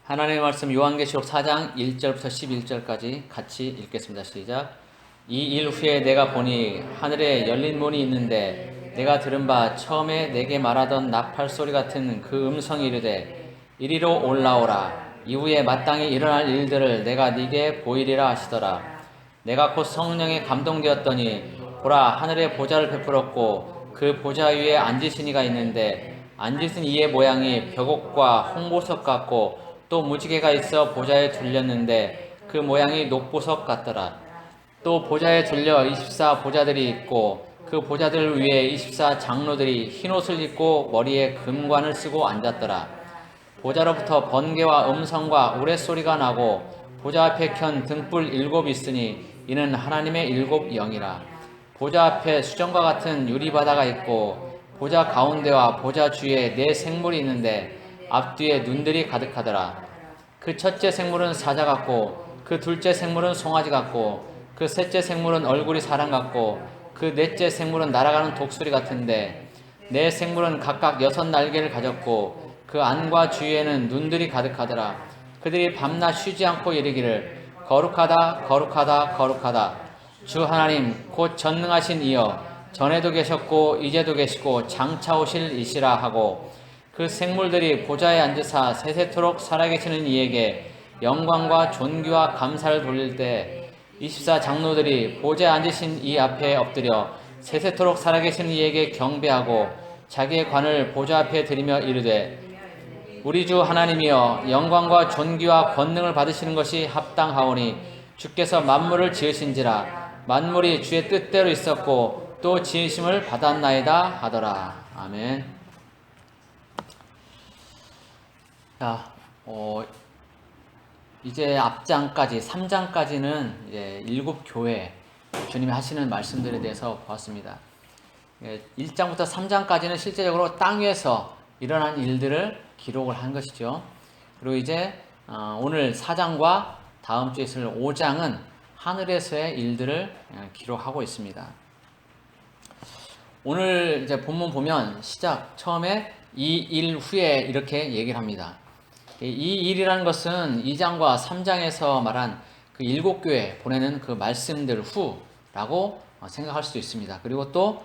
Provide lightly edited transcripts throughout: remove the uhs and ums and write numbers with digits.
하나님의 말씀 요한계시록 4장 1절부터 11절까지 같이 읽겠습니다. 시작. 이 일 후에 내가 보니 하늘에 열린 문이 있는데 내가 들은 바 처음에 내게 말하던 나팔 소리 같은 그 음성이 이르되 이리로 올라오라. 이후에 마땅히 일어날 일들을 내가 네게 보이리라 하시더라. 내가 곧 성령에 감동되었더니 보라, 하늘에 보좌를 베풀었고 그 보좌 위에 앉으신 이가 있는데 앉으신 이의 모양이 벽옥과 홍보석 같고 또 무지개가 있어 보좌에 둘렸는데 그 모양이 녹보석 같더라. 또 보좌에 둘려 24 보좌들이 있고 그 보좌들 위에 24 장로들이 흰옷을 입고 머리에 금관을 쓰고 앉았더라. 보좌로부터 번개와 음성과 우레소리가 나고 보좌 앞에 켠 등불 7 있으니 이는 하나님의 7 영이라. 보좌 앞에 수정과 같은 유리바다가 있고 보좌 가운데와 보좌 주위에 4 생물이 있는데 앞뒤에 눈들이 가득하더라. 그 첫째 생물은 사자 같고 그 둘째 생물은 송아지 같고 그 셋째 생물은 얼굴이 사람 같고 그 넷째 생물은 날아가는 독수리 같은데 4 생물은 각각 6 날개를 가졌고 그 안과 주위에는 눈들이 가득하더라. 그들이 밤낮 쉬지 않고 이르기를 거룩하다 거룩하다 거룩하다 주 하나님 곧 전능하신 이여 전에도 계셨고 이제도 계시고 장차 오실 이시라 하고 그 생물들이 보좌에 앉으사 세세토록 살아계시는 이에게 영광과 존귀와 감사를 돌릴 때 24 장로들이 보좌에 앉으신 이 앞에 엎드려 세세토록 살아계시는 이에게 경배하고 자기의 관을 보좌 앞에 드리며 이르되 우리 주 하나님이여 영광과 존귀와 권능을 받으시는 것이 합당하오니 주께서 만물을 지으신지라 만물이 주의 뜻대로 있었고 또 지으심을 받았나이다 하더라. 아멘. 자, 이제 앞장까지 3장까지는 이제 7 교회 주님이 하시는 말씀들에 대해서 보았습니다. 1장부터 3장까지는 실제적으로 땅 위에서 일어난 일들을 기록을 한 것이죠. 그리고 이제 오늘 4장과 다음 주에 있을 5장은 하늘에서의 일들을 기록하고 있습니다. 오늘 이제 본문 보면 시작 처음에 이 일 후에 이렇게 얘기를 합니다. 이 일이라는 것은 2장과 3장에서 말한 그 7 교회 보내는 그 말씀들 후라고 생각할 수도 있습니다. 그리고 또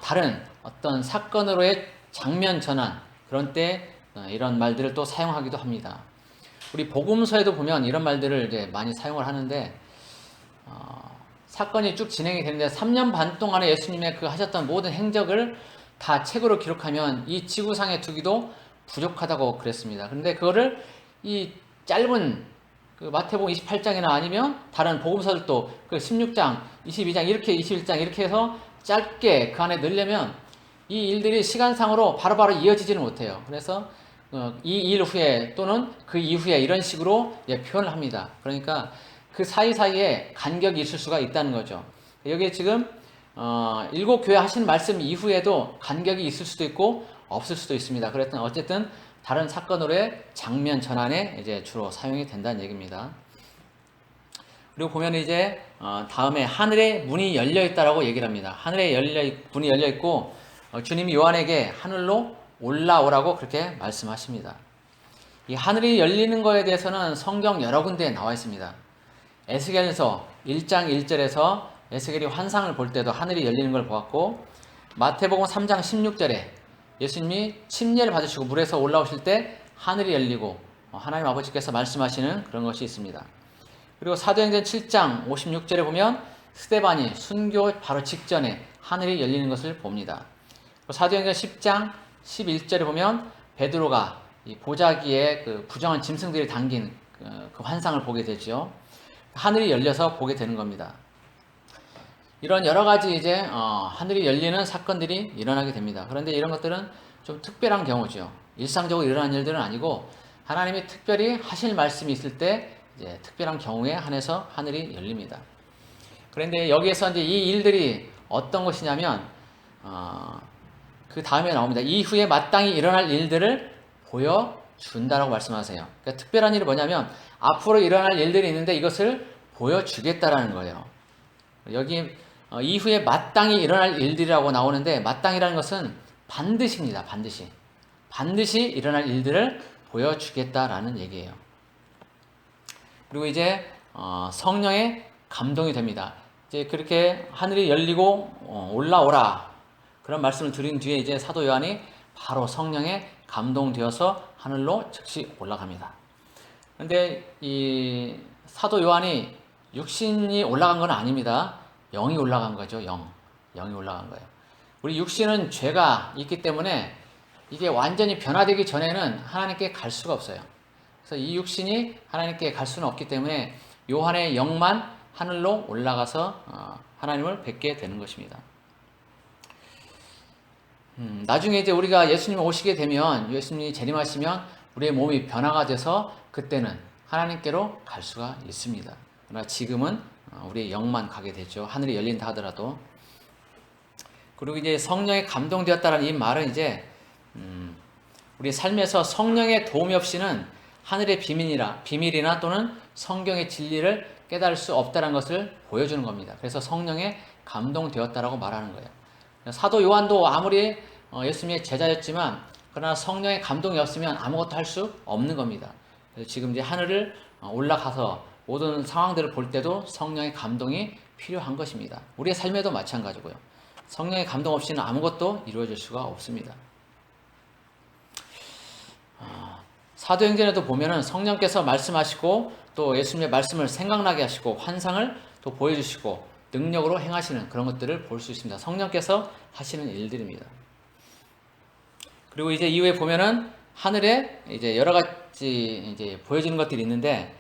다른 어떤 사건으로의 장면 전환 그런 때 이런 말들을 또 사용하기도 합니다. 우리 복음서에도 보면 이런 말들을 이제 많이 사용을 하는데 사건이 쭉 진행이 되는데 3년 반 동안에 예수님의 그 하셨던 모든 행적을 다 책으로 기록하면 이 지구상에 두기도 부족하다고 그랬습니다. 그런데 그거를 이 짧은 그 마태복음 28장이나 아니면 다른 복음서들도 그 16장, 22장 이렇게 21장 이렇게 해서 짧게 그 안에 넣으려면 이 일들이 시간상으로 바로바로 이어지지는 못해요. 그래서 이 일 후에 또는 그 이후에 이런 식으로 표현을 합니다. 그러니까 그 사이사이에 간격이 있을 수가 있다는 거죠. 여기에 지금 7 교회 하신 말씀 이후에도 간격이 있을 수도 있고 없을 수도 있습니다. 그랬던 어쨌든 다른 사건으로의 장면 전환에 이제 주로 사용이 된다는 얘기입니다. 그리고 보면 이제 다음에 하늘에 문이 열려 있다라고 얘기를 합니다. 하늘에 문이 열려 있고 주님이 요한에게 하늘로 올라오라고 그렇게 말씀하십니다. 이 하늘이 열리는 거에 대해서는 성경 여러 군데에 나와 있습니다. 에스겔서 1장 1절에서 에스겔이 환상을 볼 때도 하늘이 열리는 걸 보았고 마태복음 3장 16절에 예수님이 침례를 받으시고 물에서 올라오실 때 하늘이 열리고 하나님 아버지께서 말씀하시는 그런 것이 있습니다. 그리고 사도행전 7장 56절에 보면 스데반이 순교 바로 직전에 하늘이 열리는 것을 봅니다. 사도행전 10장 11절에 보면 베드로가 이 보자기에 그 부정한 짐승들이 담긴 그 환상을 보게 되죠. 하늘이 열려서 보게 되는 겁니다. 이런 여러 가지 이제 하늘이 열리는 사건들이 일어나게 됩니다. 그런데 이런 것들은 좀 특별한 경우죠. 일상적으로 일어나는 일들은 아니고 하나님이 특별히 하실 말씀이 있을 때 이제 특별한 경우에 한해서 하늘이 열립니다. 그런데 여기에서 이제 이 일들이 어떤 것이냐면 그 다음에 나옵니다. 이후에 마땅히 일어날 일들을 보여준다라고 말씀하세요. 그러니까 특별한 일이 뭐냐면 앞으로 일어날 일들이 있는데 이것을 보여주겠다라는 거예요. 여기 이후에 마땅히 일어날 일들이라고 나오는데 마땅이라는 것은 반드시입니다. 반드시 일어날 일들을 보여주겠다라는 얘기예요. 그리고 이제 성령의 감동이 됩니다. 이제 그렇게 하늘이 열리고 올라오라 그런 말씀을 드린 뒤에 이제 사도 요한이 바로 성령에 감동되어서 하늘로 즉시 올라갑니다. 그런데 이 사도 요한이 육신이 올라간 건 아닙니다. 영이 올라간 거죠. 영이 올라간 거예요. 우리 육신은 죄가 있기 때문에 이게 완전히 변화되기 전에는 하나님께 갈 수가 없어요. 그래서 이 육신이 하나님께 갈 수는 없기 때문에 요한의 영만 하늘로 올라가서 하나님을 뵙게 되는 것입니다. 나중에 이제 우리가 예수님 오시게 되면, 예수님이 재림하시면 우리의 몸이 변화가 돼서 그때는 하나님께로 갈 수가 있습니다. 그러나 지금은 우리의 영만 가게 되죠. 하늘이 열린다 하더라도. 그리고 이제 성령에 감동되었다는 이 말은 이제 우리 삶에서 성령의 도움이 없이는 하늘의 비밀이나 또는 성경의 진리를 깨달을 수 없다는 것을 보여주는 겁니다. 그래서 성령에 감동되었다라고 말하는 거예요. 사도 요한도 아무리 예수님의 제자였지만 그러나 성령의 감동이 없으면 아무것도 할 수 없는 겁니다. 그래서 지금 이제 하늘을 올라가서 모든 상황들을 볼 때도 성령의 감동이 필요한 것입니다. 우리의 삶에도 마찬가지고요. 성령의 감동 없이는 아무것도 이루어질 수가 없습니다. 사도행전에도 보면은 성령께서 말씀하시고 또 예수님의 말씀을 생각나게 하시고 환상을 또 보여주시고 능력으로 행하시는 그런 것들을 볼 수 있습니다. 성령께서 하시는 일들입니다. 그리고 이제 이후에 보면은 하늘에 이제 여러 가지 이제 보여지는 것들이 있는데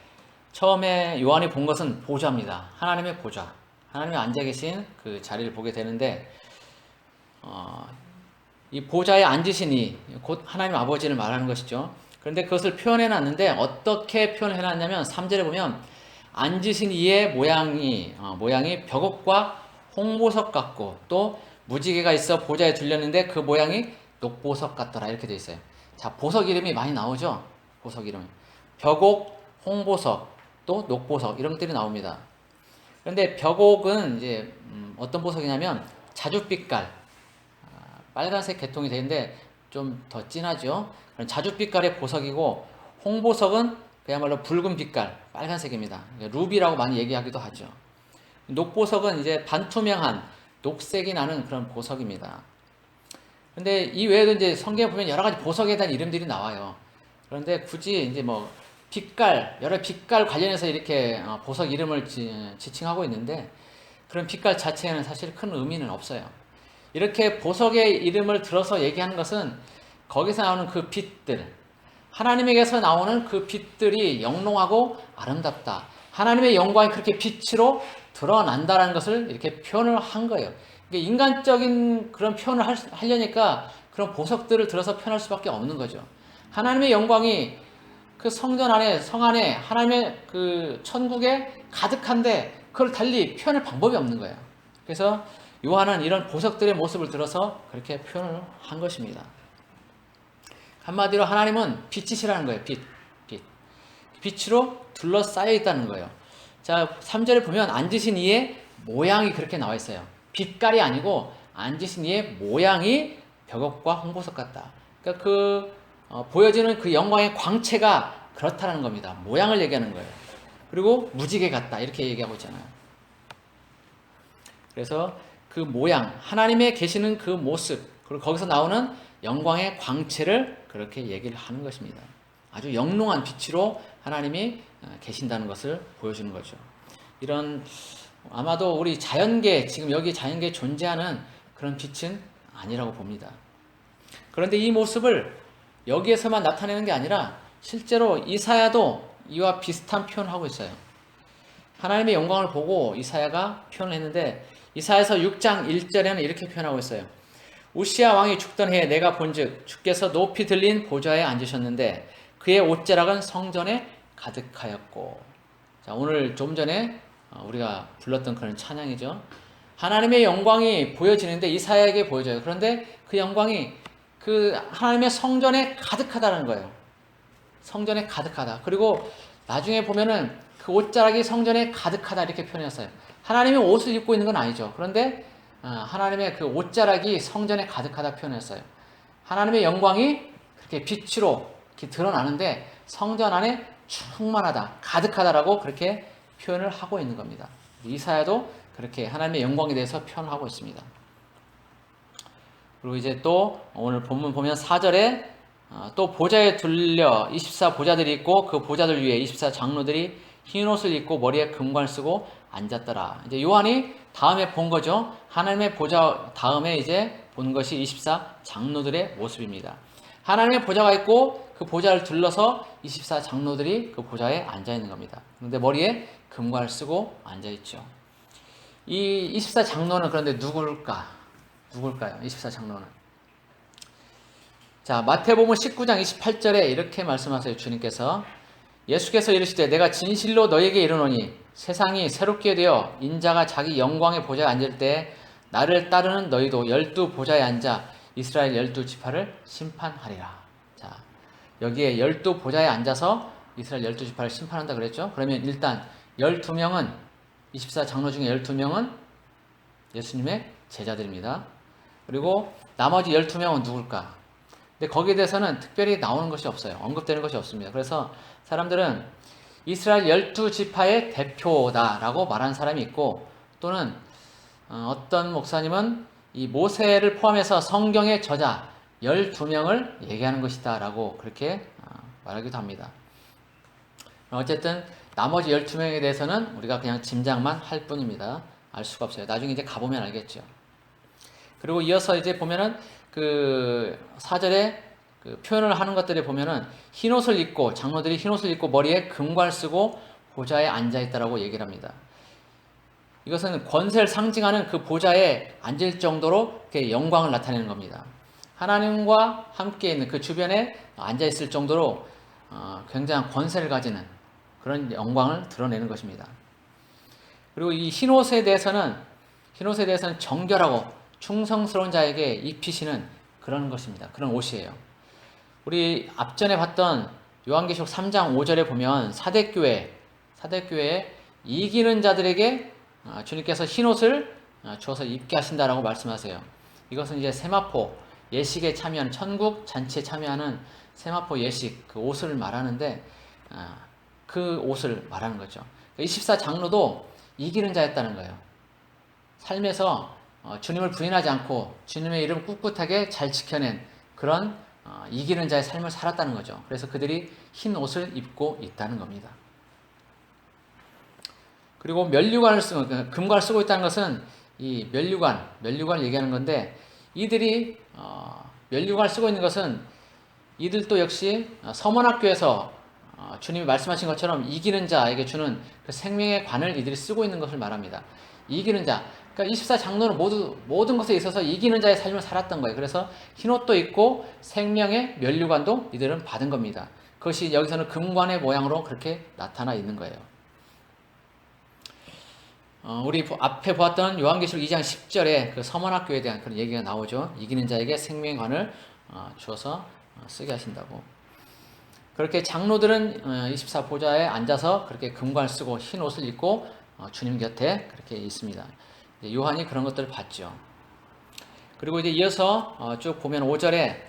처음에 요한이 본 것은 보좌입니다. 하나님의 보좌. 하나님이 앉아 계신 그 자리를 보게 되는데 이 보좌에 앉으신 이 곧 하나님 아버지를 말하는 것이죠. 그런데 그것을 표현해 놨는데 어떻게 표현해 놨냐면 3절에 보면 앉으신 이의 모양이 벽옥과 홍보석 같고 또 무지개가 있어 보좌에 둘렸는데 그 모양이 녹보석 같더라 이렇게 돼 있어요. 자, 보석 이름이 많이 나오죠. 보석 이름이 벽옥, 홍보석, 또 녹보석 이런 것들이 나옵니다. 그런데 벽옥은 이제 어떤 보석이냐면 자줏빛깔 빨간색 계통이 되는데 좀 더 진하죠. 그럼 자줏빛깔의 보석이고 홍보석은 그야말로 붉은 빛깔 빨간색입니다. 루비라고 많이 얘기하기도 하죠. 녹보석은 이제 반투명한 녹색이 나는 그런 보석입니다. 근데 이 외에도 이제 성경에 보면 여러 가지 보석에 대한 이름들이 나와요. 그런데 굳이 이제 뭐 빛깔, 여러 빛깔 관련해서 이렇게 보석 이름을 지칭하고 있는데 그런 빛깔 자체에는 사실 큰 의미는 없어요. 이렇게 보석의 이름을 들어서 얘기하는 것은 거기서 나오는 그 빛들, 하나님에게서 나오는 그 빛들이 영롱하고 아름답다. 하나님의 영광이 그렇게 빛으로 드러난다는 것을 이렇게 표현을 한 거예요. 인간적인 그런 표현을 하려니까 그런 보석들을 들어서 표현할 수밖에 없는 거죠. 하나님의 영광이 그 성전 안에, 성 안에 하나님의 그 천국에 가득한데 그걸 달리 표현할 방법이 없는 거예요. 그래서 요한은 이런 보석들의 모습을 들어서 그렇게 표현을 한 것입니다. 한마디로 하나님은 빛이시라는 거예요. 빛. 빛으로 둘러싸여 있다는 거예요. 자, 3절에 보면 앉으신 이의 모양이 그렇게 나와 있어요. 빛깔이 아니고 앉으신 이의 모양이 벽옥과 홍보석 같다. 그러니까 보여지는 그 영광의 광채가 그렇다는 겁니다. 모양을 얘기하는 거예요. 그리고 무지개 같다 이렇게 얘기하고 있잖아요. 그래서 그 모양, 하나님의 계시는 그 모습, 그리고 거기서 나오는 영광의 광채를 그렇게 얘기를 하는 것입니다. 아주 영롱한 빛으로 하나님이 계신다는 것을 보여주는 거죠. 이런 아마도 우리 자연계, 지금 여기 자연계에 존재하는 그런 빛은 아니라고 봅니다. 그런데 이 모습을 여기에서만 나타내는 게 아니라 실제로 이사야도 이와 비슷한 표현을 하고 있어요. 하나님의 영광을 보고 이사야가 표현을 했는데 이사야서 6장 1절에는 이렇게 표현하고 있어요. 우시야 왕이 죽던 해에 내가 본즉 주께서 높이 들린 보좌에 앉으셨는데 그의 옷자락은 성전에 가득하였고. 자, 오늘 좀 전에 우리가 불렀던 그런 찬양이죠. 하나님의 영광이 보여지는데 이사야에게 보여져요. 그런데 그 영광이 그 하나님의 성전에 가득하다는 거예요. 성전에 가득하다. 그리고 나중에 보면은 그 옷자락이 성전에 가득하다 이렇게 표현했어요. 하나님의 옷을 입고 있는 건 아니죠. 그런데 하나님의 그 옷자락이 성전에 가득하다 표현했어요. 하나님의 영광이 그렇게 빛으로 이렇게 드러나는데 성전 안에 충만하다, 가득하다라고 그렇게 표현을 하고 있는 겁니다. 이사야도 그렇게 하나님의 영광에 대해서 표현하고 있습니다. 그리고 이제 또 오늘 본문 보면 4절에 또 보좌에 둘려 24 보좌들이 있고 그 보좌들 위에 24 장로들이 흰 옷을 입고 머리에 금관을 쓰고 앉았더라. 이제 요한이 다음에 본 거죠. 하나님의 보좌 다음에 이제 본 것이 24 장로들의 모습입니다. 하나님의 보좌가 있고 그 보좌를 둘러서 24 장로들이 그 보좌에 앉아 있는 겁니다. 그런데 머리에 금관을 쓰고 앉아 있죠. 이 24 장로는 그런데 누굴까요? 24 장로는. 자, 마태복음 19장 28절에 이렇게 말씀하세요. 주님께서 예수께서 이르시되 내가 진실로 너에게 이르노니 세상이 새롭게 되어 인자가 자기 영광의 보좌에 앉을 때 나를 따르는 너희도 12 보좌에 앉아 이스라엘 12지파를 심판하리라. 자, 여기에 12 보좌에 앉아서 이스라엘 12지파를 심판한다 그랬죠. 그러면 일단 12명은 24 장로 중에 12명은 예수님의 제자들입니다. 그리고 나머지 12명은 누굴까? 근데 거기에 대해서는 특별히 나오는 것이 없어요. 언급되는 것이 없습니다. 그래서 사람들은 이스라엘 12지파의 대표다라고 말하는 사람이 있고, 또는 어떤 목사님은 이 모세를 포함해서 성경의 저자 12명을 얘기하는 것이다 라고 그렇게 말하기도 합니다. 어쨌든 나머지 12명에 대해서는 우리가 그냥 짐작만 할 뿐입니다. 알 수가 없어요. 나중에 이제 가보면 알겠죠. 그리고 이어서 이제 보면은 그 4절에 그 표현을 하는 것들에 보면은 흰옷을 입고, 장로들이 흰옷을 입고 머리에 금관을 쓰고 보좌에 앉아있다라고 얘기를 합니다. 이것은 권세를 상징하는 그 보좌에 앉을 정도로 이렇게 영광을 나타내는 겁니다. 하나님과 함께 있는 그 주변에 앉아있을 정도로 굉장한 권세를 가지는 그런 영광을 드러내는 것입니다. 그리고 이 흰옷에 대해서는 정결하고 충성스러운 자에게 입히시는 그런 것입니다. 그런 옷이에요. 우리 앞전에 봤던 요한계시록 3장 5절에 보면 사대교회에 이기는 자들에게 주님께서 흰옷을 주어서 입게 하신다라고 말씀하세요. 이것은 이제 세마포 예식에 참여하는, 천국 잔치에 참여하는 세마포 예식 그 옷을 말하는데, 그 옷을 말하는 거죠. 24 장로도 이기는 자였다는 거예요. 삶에서 주님을 부인하지 않고 주님의 이름 꿋꿋하게 잘 지켜낸 그런 이기는 자의 삶을 살았다는 거죠. 그래서 그들이 흰 옷을 입고 있다는 겁니다. 그리고 면류관을 쓰고, 금관을 쓰고 있다는 것은 이 면류관을 얘기하는 건데, 이들이 면류관을 쓰고 있는 것은 이들도 역시 서문학교에서 주님이 말씀하신 것처럼 이기는 자에게 주는 그 생명의 관을 이들이 쓰고 있는 것을 말합니다. 이기는 자, 그러니까 24 장로는 모든 것에 있어서 이기는 자의 삶을 살았던 거예요. 그래서 흰옷도 있고 생명의 면류관도 이들은 받은 겁니다. 그것이 여기서는 금관의 모양으로 그렇게 나타나 있는 거예요. 우리 앞에 보았던 요한계시록 2장 10절에 그 서문학교에 대한 그런 얘기가 나오죠. 이기는 자에게 생명의 관을 주어서 쓰게 하신다고. 그렇게 장로들은 24 보좌에 앉아서 그렇게 금관을 쓰고 흰 옷을 입고 주님 곁에 그렇게 있습니다. 요한이 그런 것들을 봤죠. 그리고 이제 이어서 쭉 보면 5절에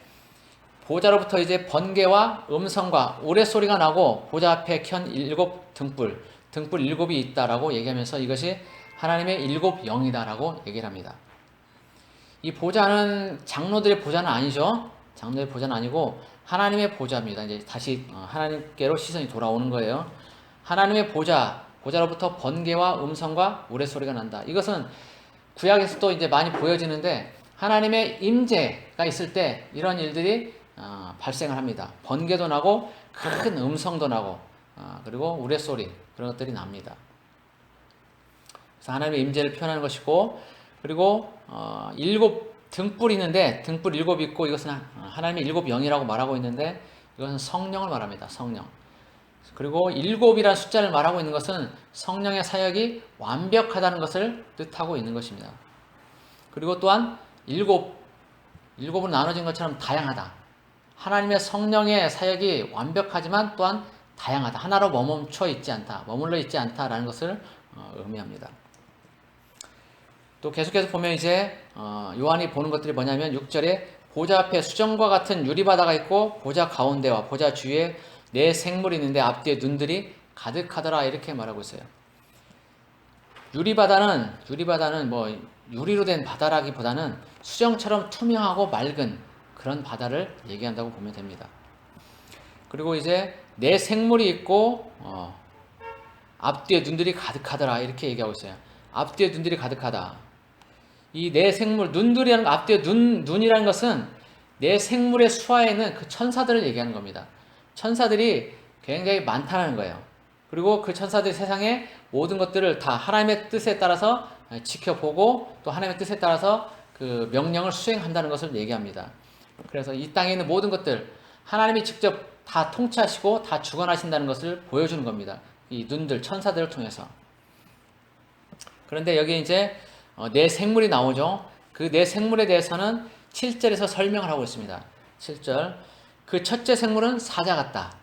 보좌로부터 이제 번개와 음성과 우레소리가 나고 보좌 앞에 켠 7 등불 7이 있다라고 얘기하면서 이것이 하나님의 7 영이다라고 얘기를 합니다. 이 보좌는 장로들의 보좌는 아니죠. 장로의 보좌는 아니고 하나님의 보좌입니다. 이제 다시 하나님께로 시선이 돌아오는 거예요. 하나님의 보좌로부터 번개와 음성과 우레소리가 난다. 이것은 구약에서도 이제 많이 보여지는데, 하나님의 임재가 있을 때 이런 일들이 발생을 합니다. 번개도 나고 큰 음성도 나고 그리고 우레소리, 그런 것들이 납니다. 그래서 하나님의 임재를 표현하는 것이고, 그리고 7 등불이 있는데 등불 7 있고, 이것은 하나님의 7 영이라고 말하고 있는데 이것은 성령을 말합니다. 성령. 그리고 7이라는 숫자를 말하고 있는 것은 성령의 사역이 완벽하다는 것을 뜻하고 있는 것입니다. 그리고 또한 7으로 나눠진 것처럼 다양하다. 하나님의 성령의 사역이 완벽하지만 또한 다양하다. 하나로 머물러 있지 않다라는 것을 의미합니다. 또 계속해서 보면 이제 요한이 보는 것들이 뭐냐면 6절에 보좌 앞에 수정과 같은 유리바다가 있고 보좌 가운데와 보좌 주위에 네 생물이 있는데 앞뒤에 눈들이 가득하더라 이렇게 말하고 있어요. 유리바다는 뭐 유리로 된 바다라기보다는 수정처럼 투명하고 맑은 그런 바다를 얘기한다고 보면 됩니다. 그리고 이제 네 생물이 있고 앞뒤에 눈들이 가득하더라 이렇게 얘기하고 있어요. 앞뒤에 눈들이 가득하다. 이 네 생물 눈들이라는 거, 앞뒤에 눈이라는 것은 네 생물의 수하에 있는 그 천사들을 얘기하는 겁니다. 천사들이 굉장히 많다는 거예요. 그리고 그 천사들이 세상의 모든 것들을 다 하나님의 뜻에 따라서 지켜보고 또 하나님의 뜻에 따라서 그 명령을 수행한다는 것을 얘기합니다. 그래서 이 땅에 있는 모든 것들 하나님이 직접 다 통치하시고 다 주관하신다는 것을 보여주는 겁니다. 이 눈들, 천사들을 통해서. 그런데 여기 이제 네 생물이 나오죠. 그 네 생물에 대해서는 7절에서 설명을 하고 있습니다. 7절. 그 첫째 생물은 사자 같다.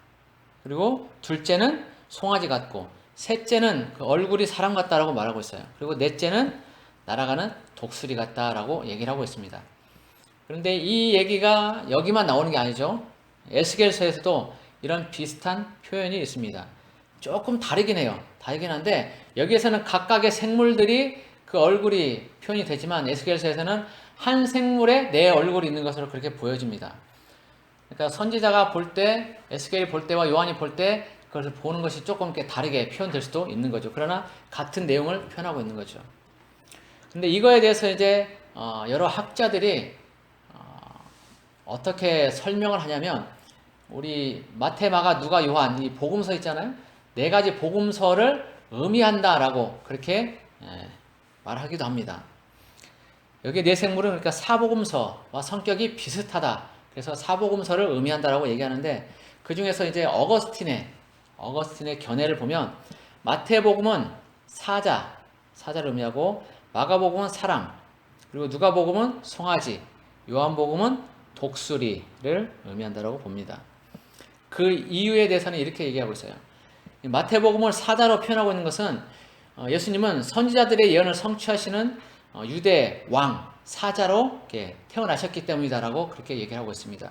그리고 둘째는 송아지 같고, 셋째는 그 얼굴이 사람 같다라고 말하고 있어요. 그리고 넷째는 날아가는 독수리 같다라고 얘기를 하고 있습니다. 그런데 이 얘기가 여기만 나오는 게 아니죠. 에스겔서에서도 이런 비슷한 표현이 있습니다. 조금 다르긴 해요. 다르긴 한데 여기에서는 각각의 생물들이 그 얼굴이 표현이 되지만 에스겔서에서는 한 생물에 네 얼굴이 있는 것으로 그렇게 보여집니다. 그러니까 선지자가 볼 때, 에스겔이 볼 때와 요한이 볼 때 그것을 보는 것이 조금 이렇게 다르게 표현될 수도 있는 거죠. 그러나 같은 내용을 표현하고 있는 거죠. 근데 이거에 대해서 이제 여러 학자들이 어떻게 설명을 하냐면 우리 마태, 마가, 누가, 요한 이 복음서 있잖아요. 네 가지 복음서를 의미한다라고 그렇게 말하기도 합니다. 여기 네 생물은 그러니까 사복음서와 성격이 비슷하다. 그래서 사복음서를 의미한다라고 얘기하는데 그 중에서 이제 어거스틴의 견해를 보면 마태복음은 사자를 의미하고 마가복음은 사람, 그리고 누가복음은 송아지, 요한복음은 독수리를 의미한다라고 봅니다. 그 이유에 대해서는 이렇게 얘기하고 있어요. 마태복음을 사자로 표현하고 있는 것은 예수님은 선지자들의 예언을 성취하시는 유대 왕 사자로 이렇게 태어나셨기 때문이다라고 그렇게 얘기를 하고 있습니다.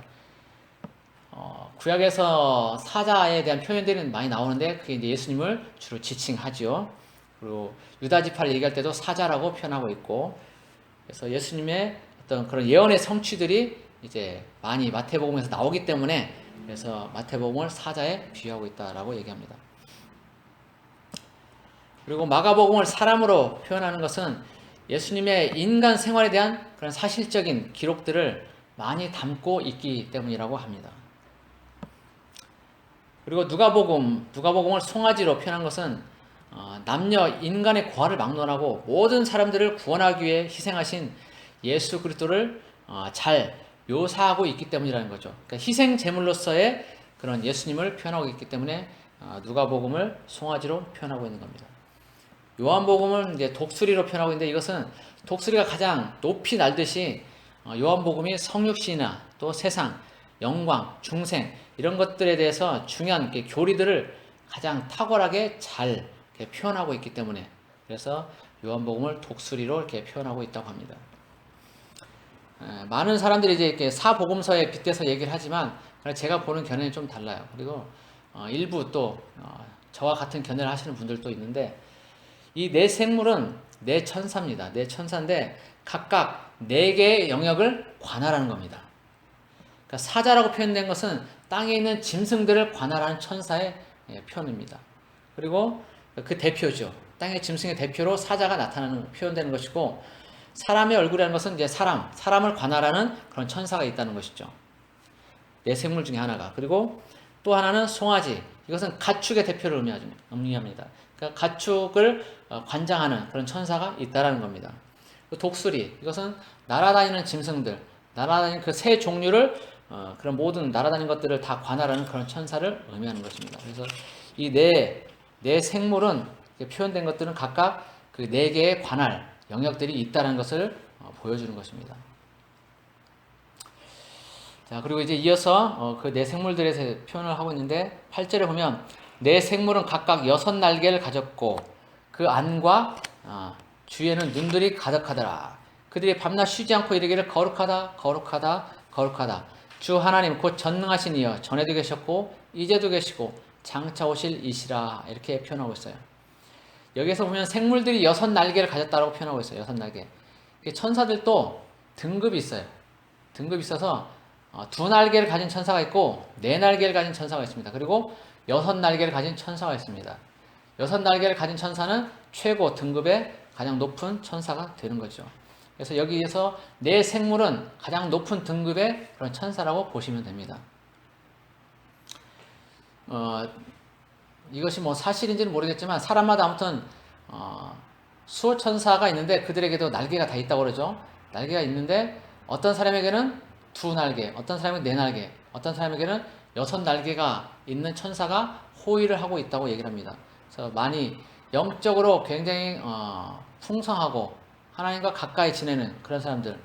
구약에서 사자에 대한 표현들은 많이 나오는데 그게 이제 예수님을 주로 지칭하죠. 그리고 유다 지파를 얘기할 때도 사자라고 표현하고 있고, 그래서 예수님의 어떤 그런 예언의 성취들이 이제 많이 마태복음에서 나오기 때문에 그래서 마태복음을 사자에 비유하고 있다라고 얘기합니다. 그리고 마가복음을 사람으로 표현하는 것은 예수님의 인간 생활에 대한 그런 사실적인 기록들을 많이 담고 있기 때문이라고 합니다. 그리고 누가복음을 송아지로 표현한 것은 남녀 인간의 고아를 막론하고 모든 사람들을 구원하기 위해 희생하신 예수 그리스도를 잘 묘사하고 있기 때문이라는 거죠. 그러니까 희생 제물로서의 그런 예수님을 표현하고 있기 때문에 누가복음을 송아지로 표현하고 있는 겁니다. 요한복음은 이제 독수리로 표현하고 있는데 이것은 독수리가 가장 높이 날듯이 요한복음이 성육신이나 또 세상, 영광, 중생 이런 것들에 대해서 중요한 교리들을 가장 탁월하게 잘 이렇게 표현하고 있기 때문에 그래서 요한복음을 독수리로 이렇게 표현하고 있다고 합니다. 많은 사람들이 이제 이렇게 사복음서에 빗대서 얘기를 하지만 제가 보는 견해는 좀 달라요. 그리고 일부 또 저와 같은 견해를 하시는 분들도 있는데 이 네 생물은 네 천사입니다. 네 천사인데 각각 네 개의 영역을 관할하는 겁니다. 그러니까 사자라고 표현된 것은 땅에 있는 짐승들을 관할하는 천사의 표현입니다. 그리고 그 대표죠. 땅의 짐승의 대표로 사자가 나타나는 표현되는 것이고 사람의 얼굴이라는 것은 이제 사람을 관할하는 그런 천사가 있다는 것이죠. 네 생물 중에 하나가. 그리고 또 하나는 송아지. 이것은 가축의 대표를 의미합니다. 그러니까 가축을 관장하는 그런 천사가 있다라는 겁니다. 독수리. 이것은 날아다니는 짐승들, 날아다니는 그 새 종류를 그런 모든 날아다니는 것들을 다 관할하는 그런 천사를 의미하는 것입니다. 그래서 이 네 생물은 표현된 것들은 각각 그 네 개의 관할 영역들이 있다는 것을 보여주는 것입니다. 자, 그리고 이제 이어서 그 네 생물들에 대해서 표현을 하고 있는데 8절에 보면 네 생물은 각각 6날개를 가졌고 그 안과 주위에는 눈들이 가득하더라. 그들이 밤낮 쉬지 않고 이르기를 거룩하다 거룩하다 거룩하다. 주 하나님 곧 전능하신 이여 전에도 계셨고 이제도 계시고 장차 오실 이시라 이렇게 표현하고 있어요. 여기서 보면 생물들이 6날개를 가졌다고 표현하고 있어요. 6날개. 천사들도 등급이 있어요. 등급이 있어서 2날개를 가진 천사가 있고 4날개를 가진 천사가 있습니다. 그리고 6날개를 가진 천사가 있습니다. 6날개를 가진 천사는 최고 등급의 가장 높은 천사가 되는 거죠. 그래서 여기에서 네 생물은 가장 높은 등급의 그런 천사라고 보시면 됩니다. 이것이 뭐 사실인지는 모르겠지만 사람마다 아무튼 수호천사가 있는데 그들에게도 날개가 다 있다고 그러죠. 날개가 있는데 어떤 사람에게는 2날개, 어떤 사람에게는 4날개, 어떤 사람에게는 6날개가 있는 천사가 호위를 하고 있다고 얘기를 합니다. 그래서 많이 영적으로 굉장히 풍성하고 하나님과 가까이 지내는 그런 사람들,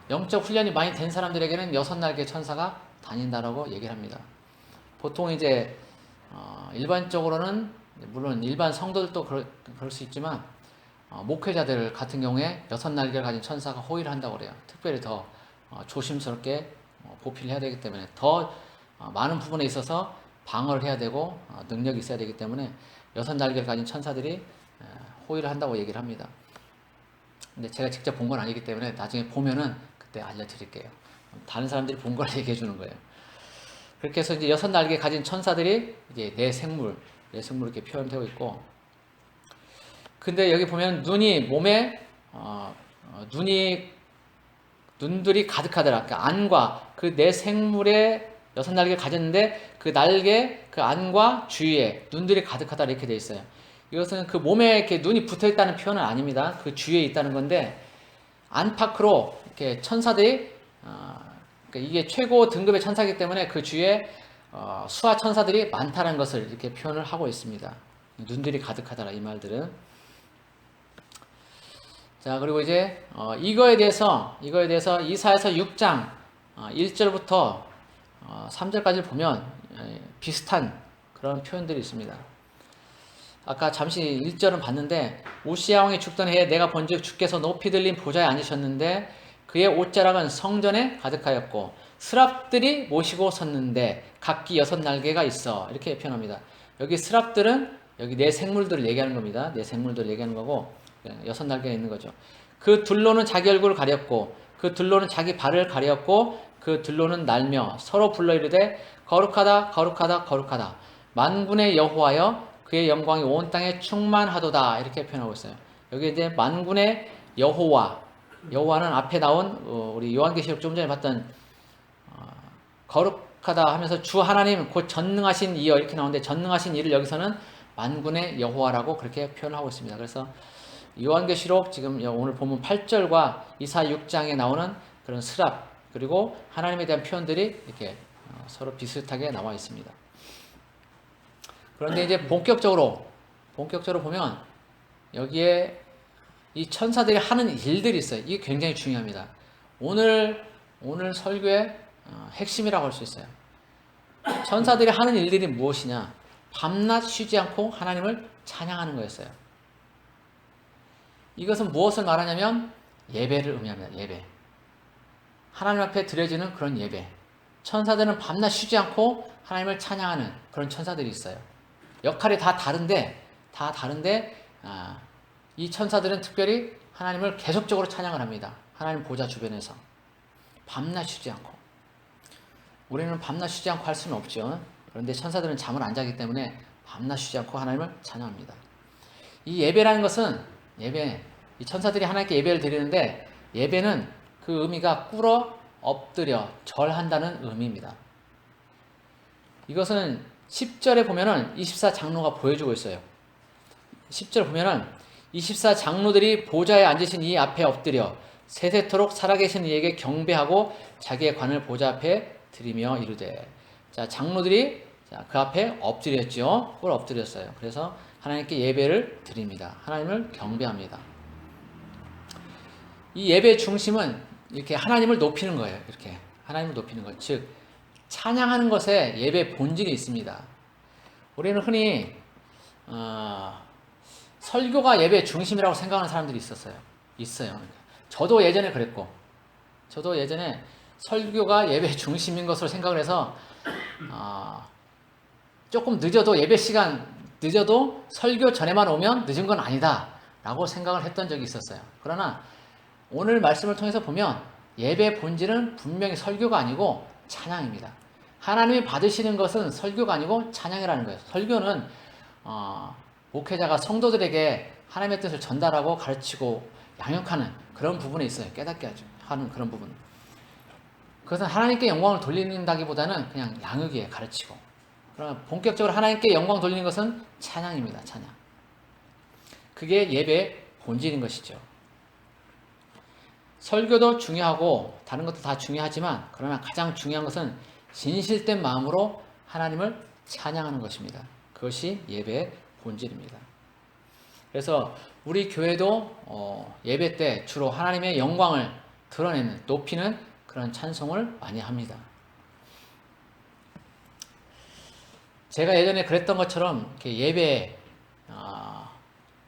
영적 훈련이 많이 된 사람들에게는 6날개 천사가 다닌다라고 얘기를 합니다. 보통 이제 일반적으로는 물론 일반 성도들도 그럴 수 있지만 목회자들 같은 경우에 6날개를 가진 천사가 호위를 한다고 그래요. 특별히 더 조심스럽게 보필을 해야 되기 때문에 더 많은 부분에 있어서 방어를 해야 되고 능력이 있어야 되기 때문에 6날개를 가진 천사들이 호위를 한다고 얘기를 합니다. 근데 제가 직접 본 건 아니기 때문에 나중에 보면은 그때 알려드릴게요. 다른 사람들이 본 걸 얘기해 주는 거예요. 그렇게 해서 이제 6날개 가진 천사들이 이제 네 생물 이렇게 표현되고 있고, 근데 여기 보면 눈들이 가득하더라. 그러니까 안과 그 네 생물의 6날개를 가졌는데 그 날개, 그 안과 주위에 눈들이 가득하다 이렇게 되어 있어요. 이것은 그 몸에 이렇게 눈이 붙어 있다는 표현은 아닙니다. 그 주위에 있다는 건데 안팎으로 이렇게 천사들이 그러니까 이게 최고 등급의 천사이기 때문에 그 주위에 수하 천사들이 많다는 것을 이렇게 표현을 하고 있습니다. 눈들이 가득하더라 이 말들은. 자, 그리고 이제 이거에 대해서 이사야서 6장 1절부터 3절까지 보면 비슷한 그런 표현들이 있습니다. 아까 잠시 1절은 봤는데 우시야 왕이 죽던 해에 내가 본즉 주께서 높이 들린 보좌에 앉으셨는데 그의 옷자락은 성전에 가득하였고 스랍들이 모시고 섰는데 각기 6날개가 있어 이렇게 표현합니다. 여기 스랍들은 여기 네 생물들을 얘기하는 겁니다. 네 생물들을 얘기하는 거고 6날개가 있는 거죠. 그 둘로는 자기 얼굴을 가렸고 그 둘로는 자기 발을 가렸고 그 둘로는 날며 서로 불러 이르되 거룩하다 거룩하다 거룩하다 만군의 여호와여 그의 영광이 온 땅에 충만하도다 이렇게 표현하고 있어요. 여기 이제 만군의 여호와는 앞에 나온 우리 요한계시록 좀 전에 봤던 거룩하다 하면서 주 하나님 곧 전능하신 이여 이렇게 나오는데 전능하신 이를 여기서는 만군의 여호와라고 그렇게 표현하고 있습니다. 그래서 요한계시록 지금 오늘 본문 8절과 이사 6장에 나오는 그런 스랍 그리고 하나님에 대한 표현들이 이렇게 서로 비슷하게 나와 있습니다. 그런데 이제 본격적으로 보면 여기에 이 천사들이 하는 일들이 있어요. 이게 굉장히 중요합니다. 오늘 설교의 핵심이라고 할 수 있어요. 천사들이 하는 일들이 무엇이냐? 밤낮 쉬지 않고 하나님을 찬양하는 거였어요. 이것은 무엇을 말하냐면 예배를 의미합니다. 예배. 하나님 앞에 드려지는 그런 예배. 천사들은 밤낮 쉬지 않고 하나님을 찬양하는 그런 천사들이 있어요. 역할이 다 다른데 이 천사들은 특별히 하나님을 계속적으로 찬양을 합니다. 하나님 보좌 주변에서 밤낮 쉬지 않고. 우리는 밤낮 쉬지 않고 할 수는 없죠. 그런데 천사들은 잠을 안 자기 때문에 밤낮 쉬지 않고 하나님을 찬양합니다. 이 예배라는 것은 이 천사들이 하나님께 예배를 드리는데 예배는 그 의미가 꿇어 엎드려 절한다는 의미입니다. 이것은 10절에 보면은 24장로가 보여주고 있어요. 10절 보면은 24장로들이 보좌에 앉으신 이 앞에 엎드려 세세토록 살아계신 이에게 경배하고 자기의 관을 보좌 앞에 드리며 이르되. 자, 장로들이 그 앞에 엎드렸죠. 꿇어 엎드렸어요. 그래서 하나님께 예배를 드립니다. 하나님을 경배합니다. 이 예배의 중심은 이렇게 하나님을 높이는 거예요. 이렇게 하나님을 높이는 것. 즉 찬양하는 것에 예배의 본질이 있습니다. 우리는 흔히 설교가 예배의 중심이라고 생각하는 사람들이 있어요. 저도 예전에 그랬고, 저도 예전에 설교가 예배 중심인 것으로 생각을 해서 조금 늦어도 예배 시간 늦어도 설교 전에만 오면 늦은 건 아니다 라고 생각을 했던 적이 있었어요. 그러나 오늘 말씀을 통해서 보면 예배 본질은 분명히 설교가 아니고 찬양입니다. 하나님이 받으시는 것은 설교가 아니고 찬양이라는 거예요. 설교는 목회자가 성도들에게 하나님의 뜻을 전달하고 가르치고 양육하는 그런 부분에 있어요. 깨닫게 하는 그런 부분. 그것은 하나님께 영광을 돌린다기보다는 그냥 양육이에요. 가르치고. 그러나 본격적으로 하나님께 영광 돌리는 것은 찬양입니다. 찬양. 그게 예배의 본질인 것이죠. 설교도 중요하고 다른 것도 다 중요하지만 그러나 가장 중요한 것은 진실된 마음으로 하나님을 찬양하는 것입니다. 그것이 예배의 본질입니다. 그래서 우리 교회도 예배 때 주로 하나님의 영광을 드러내는, 높이는 그런 찬송을 많이 합니다. 제가 예전에 그랬던 것처럼 이렇게 예배에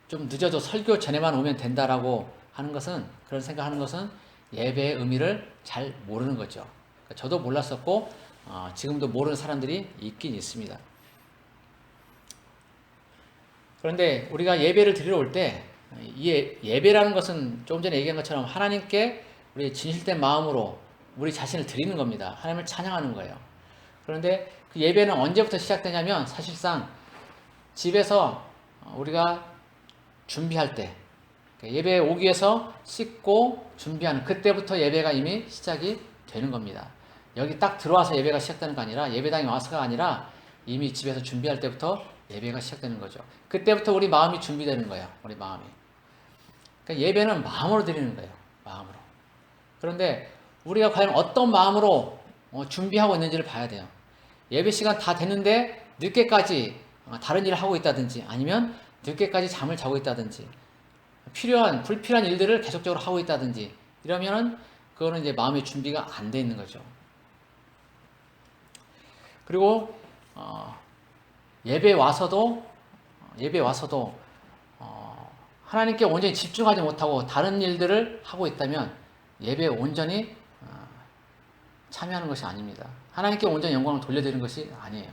좀 늦어도 설교 전에만 오면 된다라고 하는 것은, 그런 생각하는 것은 예배의 의미를 잘 모르는 거죠. 저도 몰랐었고 지금도 모르는 사람들이 있긴 있습니다. 그런데 우리가 예배를 드리러 올 때 이 예배라는 것은 조금 전에 얘기한 것처럼 하나님께 우리 진실된 마음으로 우리 자신을 드리는 겁니다. 하나님을 찬양하는 거예요. 그런데 그 예배는 언제부터 시작되냐면 사실상 집에서 우리가 준비할 때, 예배에 오기 위해서 씻고 준비하는 그때부터 예배가 이미 시작이 되는 겁니다. 여기 딱 들어와서 예배가 시작되는 거 아니라, 예배당에 와서가 아니라 이미 집에서 준비할 때부터 예배가 시작되는 거죠. 그때부터 우리 마음이 준비되는 거예요. 우리 마음이. 그러니까 예배는 마음으로 드리는 거예요. 마음으로. 그런데 우리가 과연 어떤 마음으로 준비하고 있는지를 봐야 돼요. 예배 시간 다 됐는데 늦게까지 다른 일을 하고 있다든지, 아니면 늦게까지 잠을 자고 있다든지, 불필요한 일들을 계속적으로 하고 있다든지, 이러면은 그거는 이제 마음의 준비가 안 돼 있는 거죠. 그리고 예배에 와서도 하나님께 온전히 집중하지 못하고 다른 일들을 하고 있다면 예배에 온전히 참여하는 것이 아닙니다. 하나님께 온전히 영광을 돌려드리는 것이 아니에요.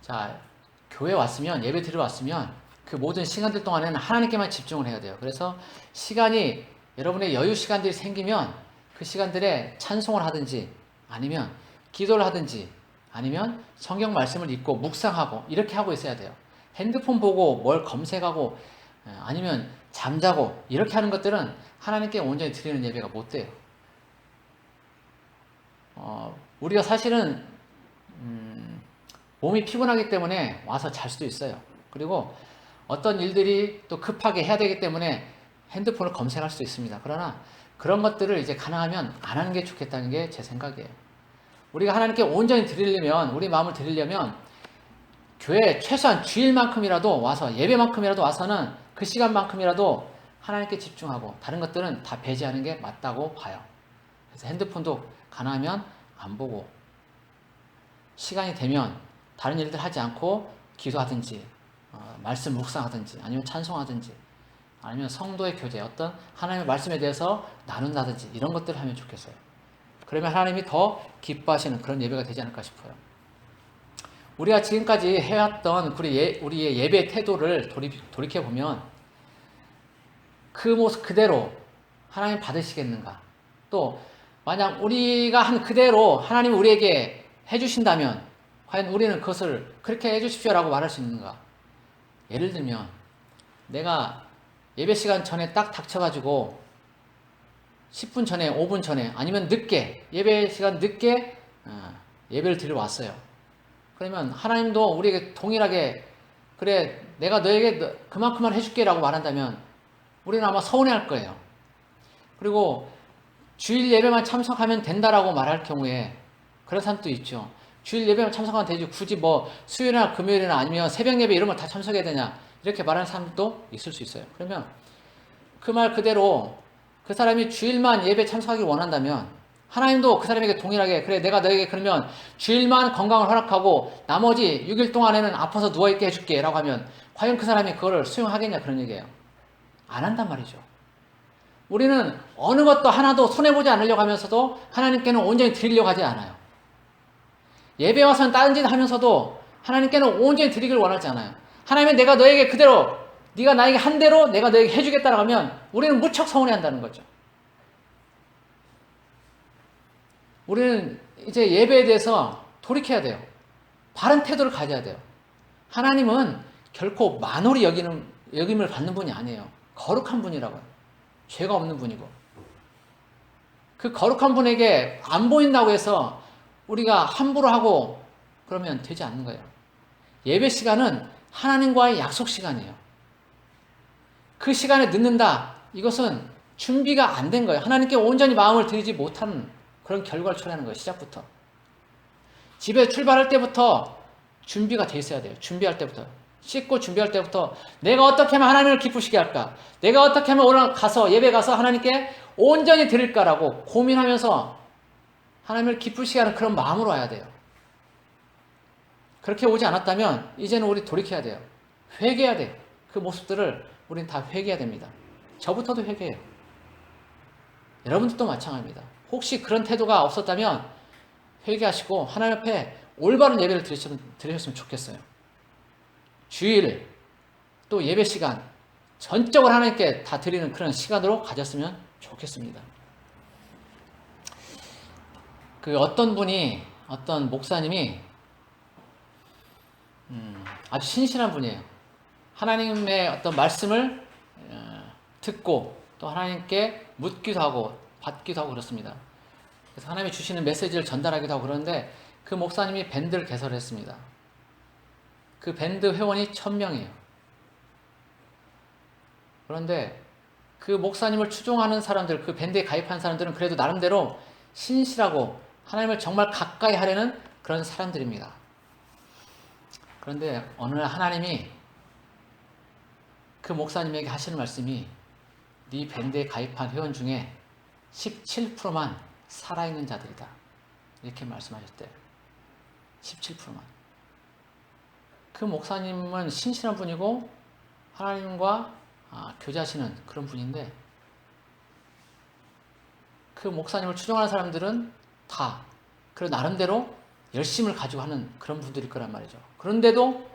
자, 교회 왔으면, 예배 드리러 왔으면 그 모든 시간들 동안에는 하나님께만 집중을 해야 돼요. 그래서 시간이, 여러분의 여유 시간들이 생기면 그 시간들에 찬송을 하든지, 아니면 기도를 하든지, 아니면 성경 말씀을 읽고 묵상하고 이렇게 하고 있어야 돼요. 핸드폰 보고 뭘 검색하고 아니면 잠자고 이렇게 하는 것들은 하나님께 온전히 드리는 예배가 못 돼요. 우리가 사실은 몸이 피곤하기 때문에 와서 잘 수도 있어요. 그리고 어떤 일들이 또 급하게 해야 되기 때문에 핸드폰을 검색할 수도 있습니다. 그러나 그런 것들을 이제 가능하면 안 하는 게 좋겠다는 게 제 생각이에요. 우리가 하나님께 온전히 드리려면, 우리 마음을 드리려면 교회 최소한 주일만큼이라도 와서, 예배만큼이라도 와서는 그 시간만큼이라도 하나님께 집중하고 다른 것들은 다 배제하는 게 맞다고 봐요. 그래서 핸드폰도 가능하면 안 보고 시간이 되면 다른 일들 하지 않고 기도하든지, 말씀 묵상하든지, 아니면 찬송하든지, 아니면 성도의 교제, 어떤 하나님의 말씀에 대해서 나눈다든지 이런 것들을 하면 좋겠어요. 그러면 하나님이 더 기뻐하시는 그런 예배가 되지 않을까 싶어요. 우리가 지금까지 해왔던 우리의 예배 태도를 돌이켜보면 그 모습 그대로 하나님 받으시겠는가? 또 만약 우리가 한 그대로 하나님이 우리에게 해주신다면 과연 우리는 그것을 그렇게 해주십시오라고 말할 수 있는가? 예를 들면 내가 예배 시간 전에 딱 닥쳐가지고 10분 전에, 5분 전에, 아니면 늦게, 예배 시간 늦게 예배를 드리러 왔어요. 그러면 하나님도 우리에게 동일하게, 그래 내가 너에게 그만큼만 해줄게 라고 말한다면 우리는 아마 서운해할 거예요. 그리고 주일 예배만 참석하면 된다라고 말할 경우에 그런 사람도 있죠. 주일 예배만 참석하면 되지 굳이 뭐 수요일이나 금요일이나 아니면 새벽 예배 이런 걸 다 참석해야 되냐, 이렇게 말하는 사람도 있을 수 있어요. 그러면 그 말 그대로 그 사람이 주일만 예배 참석하길 원한다면 하나님도 그 사람에게 동일하게, 그래 내가 너에게 그러면 주일만 건강을 허락하고 나머지 6일 동안에는 아파서 누워있게 해줄게 라고 하면 과연 그 사람이 그거를 수용하겠냐, 그런 얘기예요. 안 한단 말이죠. 우리는 어느 것도 하나도 손해보지 않으려고 하면서도 하나님께는 온전히 드리려고 하지 않아요. 예배 와서는 다른 짓 하면서도 하나님께는 온전히 드리기를 원하지 않아요. 하나님은 내가 너에게 그대로, 네가 나에게 한 대로 내가 너에게 해주겠다라고 하면 우리는 무척 서운해한다는 거죠. 우리는 이제 예배에 대해서 돌이켜야 돼요. 바른 태도를 가져야 돼요. 하나님은 결코 만홀히 여김을 받는 분이 아니에요. 거룩한 분이라고요. 죄가 없는 분이고. 그 거룩한 분에게 안 보인다고 해서 우리가 함부로 하고 그러면 되지 않는 거예요. 예배 시간은 하나님과의 약속 시간이에요. 그 시간에 늦는다. 이것은 준비가 안 된 거예요. 하나님께 온전히 마음을 드리지 못하는 그런 결과를 초래하는 거예요. 시작부터. 집에 출발할 때부터 준비가 돼 있어야 돼요. 준비할 때부터. 씻고 준비할 때부터 내가 어떻게 하면 하나님을 기쁘시게 할까? 내가 어떻게 하면 오늘 가서 예배 가서 하나님께 온전히 드릴까라고 고민하면서 하나님을 기쁘시게 하는 그런 마음으로 와야 돼요. 그렇게 오지 않았다면 이제는 우리 돌이켜야 돼요. 회개해야 돼요. 그 모습들을 우리는 다 회개해야 됩니다. 저부터도 회개해요. 여러분들도 마찬가지입니다. 혹시 그런 태도가 없었다면 회개하시고 하나님 앞에 올바른 예배를 드리셨으면 좋겠어요. 주일 또 예배 시간 전적으로 하나님께 다 드리는 그런 시간으로 가졌으면 좋겠습니다. 그 어떤 목사님이 아주 신실한 분이에요. 하나님의 어떤 말씀을 듣고 또 하나님께 묻기도 하고 받기도 하고 그렇습니다. 그래서 하나님이 주시는 메시지를 전달하기도 하고 그러는데 그 목사님이 밴드를 개설했습니다. 그 밴드 회원이 1000명이에요. 그런데 그 목사님을 추종하는 사람들, 그 밴드에 가입한 사람들은 그래도 나름대로 신실하고 하나님을 정말 가까이 하려는 그런 사람들입니다. 그런데 어느 날 하나님이 그 목사님에게 하시는 말씀이 네 밴드에 가입한 회원 중에 17%만 살아있는 자들이다. 이렇게 말씀하셨대요. 17%만. 그 목사님은 신실한 분이고 하나님과 교제하시는 그런 분인데 그 목사님을 추종하는 사람들은 다 그 나름대로 열심을 가지고 하는 그런 분들일 거란 말이죠. 그런데도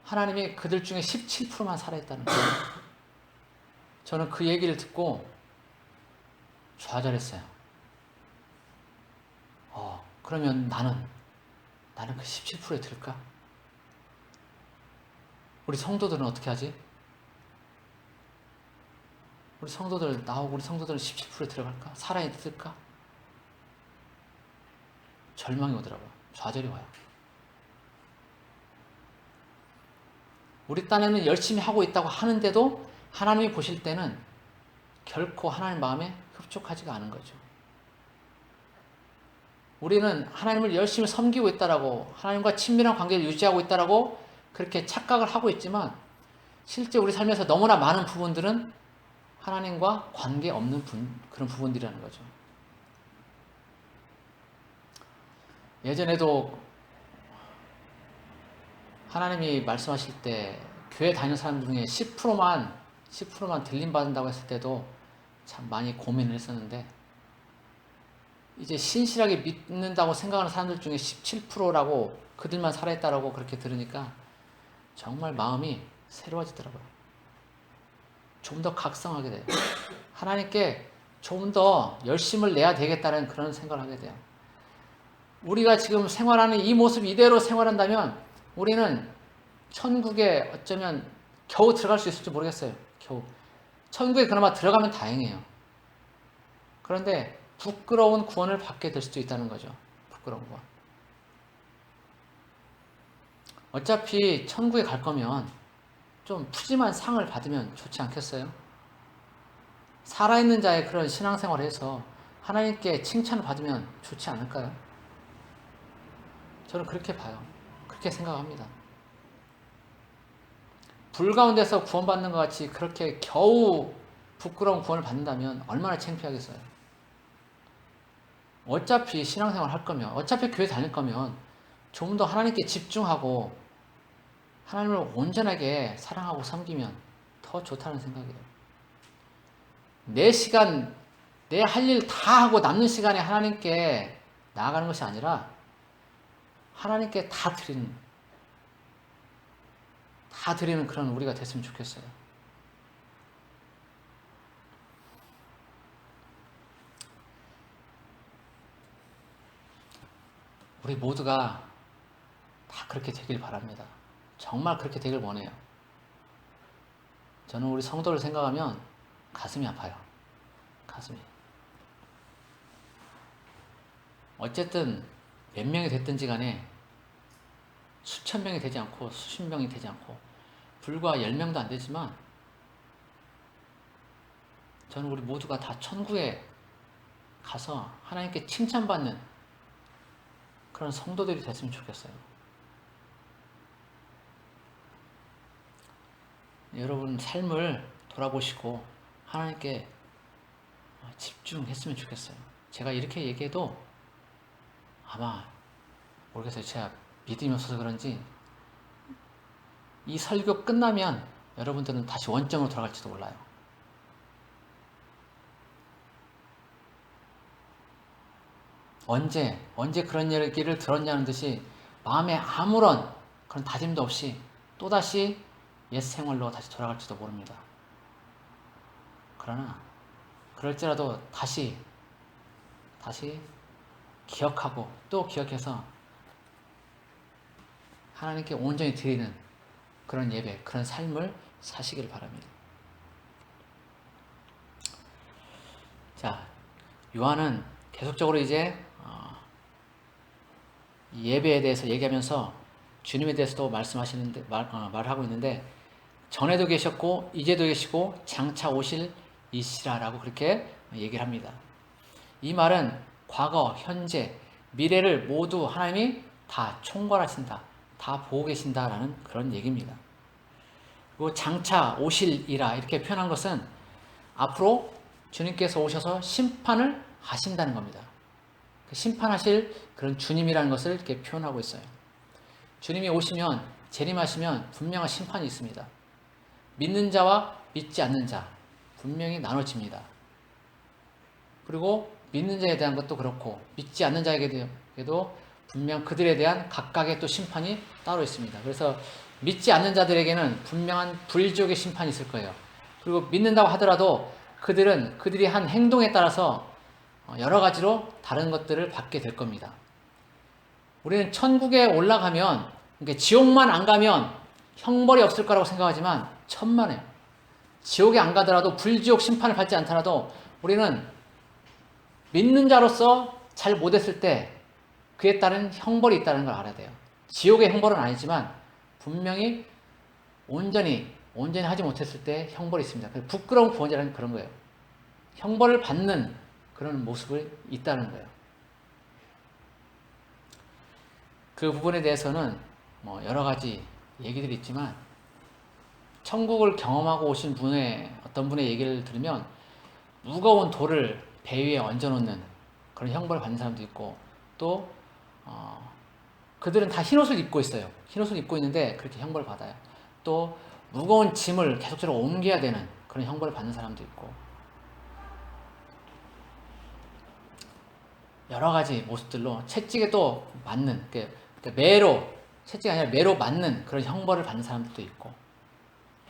하나님이 그들 중에 17%만 살아있다는 거예요. 저는 그 얘기를 듣고 좌절했어요. 그러면 나는 그 17%에 들까? 우리 성도들은 어떻게 하지? 우리 성도들 나오고 우리 성도들은 17%에 들어갈까? 살아있을까? 절망이 오더라고요. 좌절이 와요. 우리 딴에는 열심히 하고 있다고 하는데도 하나님이 보실 때는 결코 하나님 마음에 흡족하지가 않은 거죠. 우리는 하나님을 열심히 섬기고 있다라고 하나님과 친밀한 관계를 유지하고 있다라고 그렇게 착각을 하고 있지만 실제 우리 삶에서 너무나 많은 부분들은 하나님과 관계 없는 그런 부분들이라는 거죠. 예전에도 하나님이 말씀하실 때 교회 다니는 사람들 중에 10%만 들림받는다고 했을 때도 참 많이 고민을 했었는데 이제 신실하게 믿는다고 생각하는 사람들 중에 17%라고 그들만 살아있다라고 그렇게 들으니까 정말 마음이 새로워지더라고요. 좀 더 각성하게 돼요. 하나님께 좀 더 열심을 내야 되겠다는 그런 생각을 하게 돼요. 우리가 지금 생활하는 이 모습 이대로 생활한다면 우리는 천국에 어쩌면 겨우 들어갈 수 있을지 모르겠어요. 겨우. 천국에 그나마 들어가면 다행이에요. 그런데 부끄러운 구원을 받게 될 수도 있다는 거죠. 부끄러운 구원. 어차피 천국에 갈 거면 좀 푸짐한 상을 받으면 좋지 않겠어요? 살아있는 자의 그런 신앙생활을 해서 하나님께 칭찬을 받으면 좋지 않을까요? 저는 그렇게 봐요. 그렇게 생각합니다. 불 가운데서 구원받는 것 같이 그렇게 겨우 부끄러운 구원을 받는다면 얼마나 창피하겠어요. 어차피 신앙생활 할 거면, 어차피 교회 다닐 거면 좀 더 하나님께 집중하고 하나님을 온전하게 사랑하고 섬기면 더 좋다는 생각이에요. 내 시간, 내 할 일 다 하고 남는 시간에 하나님께 나아가는 것이 아니라 하나님께 다 드리는 그런 우리가 됐으면 좋겠어요. 우리 모두가 다 그렇게 되길 바랍니다. 정말 그렇게 되길 원해요. 저는 우리 성도를 생각하면 가슴이 아파요. 가슴이. 어쨌든 몇 명이 됐든지 간에 수천 명이 되지 않고 수십 명이 되지 않고 불과 10명도 안 되지만 저는 우리 모두가 다 천국에 가서 하나님께 칭찬받는 그런 성도들이 됐으면 좋겠어요. 여러분 삶을 돌아보시고 하나님께 집중했으면 좋겠어요. 제가 이렇게 얘기해도 아마 모르겠어요. 제가 믿음이 없어서 그런지 이 설교 끝나면 여러분들은 다시 원점으로 돌아갈지도 몰라요. 언제 그런 얘기를 들었냐는 듯이 마음에 아무런 그런 다짐도 없이 또다시 옛 생활로 다시 돌아갈지도 모릅니다. 그러나 그럴지라도 다시 기억하고 또 기억해서 하나님께 온전히 드리는 그런 예배, 그런 삶을 사시길 바랍니다. 자, 요한은 계속적으로 이제 예배에 대해서 얘기하면서 주님에 대해서도 말씀하시는데 말하고 있는데 전에도 계셨고 이제도 계시고 장차 오실 이시라라고 그렇게 얘기를 합니다. 이 말은 과거, 현재, 미래를 모두 하나님이 다 총괄하신다, 다 보고 계신다라는 그런 얘기입니다. 그리고 장차 오실이라 이렇게 표현한 것은 앞으로 주님께서 오셔서 심판을 하신다는 겁니다. 심판하실 그런 주님이라는 것을 이렇게 표현하고 있어요. 주님이 오시면 재림하시면 분명한 심판이 있습니다. 믿는 자와 믿지 않는 자 분명히 나눠집니다. 그리고 믿는 자에 대한 것도 그렇고 믿지 않는 자에게도 분명 그들에 대한 각각의 또 심판이 따로 있습니다. 그래서 믿지 않는 자들에게는 분명한 불지옥의 심판이 있을 거예요. 그리고 믿는다고 하더라도 그들이 한 행동에 따라서 여러 가지로 다른 것들을 받게 될 겁니다. 우리는 천국에 올라가면, 그러니까 지옥만 안 가면 형벌이 없을 거라고 생각하지만 천만에요. 지옥에 안 가더라도 불지옥 심판을 받지 않더라도 우리는 믿는 자로서 잘 못했을 때 그에 따른 형벌이 있다는 걸 알아야 돼요. 지옥의 형벌은 아니지만 분명히 온전히 하지 못했을 때 형벌이 있습니다. 부끄러운 구원이라는 그런 거예요. 형벌을 받는 그런 모습이 있다는 거예요. 그 부분에 대해서는 여러 가지 얘기들이 있지만 천국을 경험하고 오신 어떤 분의 얘기를 들으면 무거운 돌을 배 위에 얹어놓는 그런 형벌을 받는 사람도 있고 또 그들은 다 흰옷을 입고 있어요. 흰옷을 입고 있는데 그렇게 형벌을 받아요. 또 무거운 짐을 계속적으로 옮겨야 되는 그런 형벌을 받는 사람도 있고 여러 가지 모습들로 채찍에 또 맞는 채찍이 아니라 매로 맞는 그런 형벌을 받는 사람들도 있고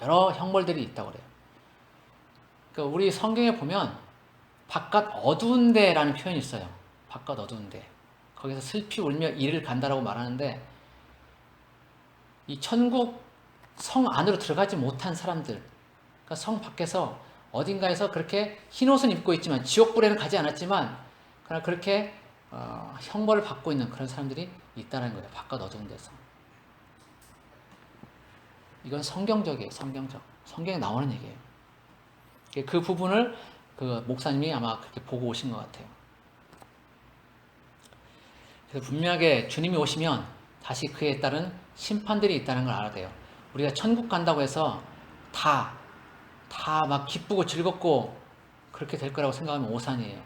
여러 형벌들이 있다고 그래요. 그러니까 우리 성경에 보면 바깥 어두운 데라는 표현이 있어요. 바깥 어두운 데. 거기서 슬피 울며 이를 간다라고 말하는데 이 천국 성 안으로 들어가지 못한 사람들, 그러니까 성 밖에서 어딘가에서 그렇게 흰옷은 입고 있지만 지옥불에는 가지 않았지만 그러나 그렇게 형벌을 받고 있는 그런 사람들이 있다는 거예요. 바깥 어두운 데서. 이건 성경적이에요. 성경에 나오는 얘기예요. 그 부분을 그 목사님이 아마 그렇게 보고 오신 것 같아요. 그래서 분명하게 주님이 오시면 다시 그에 따른 심판들이 있다는 걸 알아야 돼요. 우리가 천국 간다고 해서 다 막 기쁘고 즐겁고 그렇게 될 거라고 생각하면 오산이에요.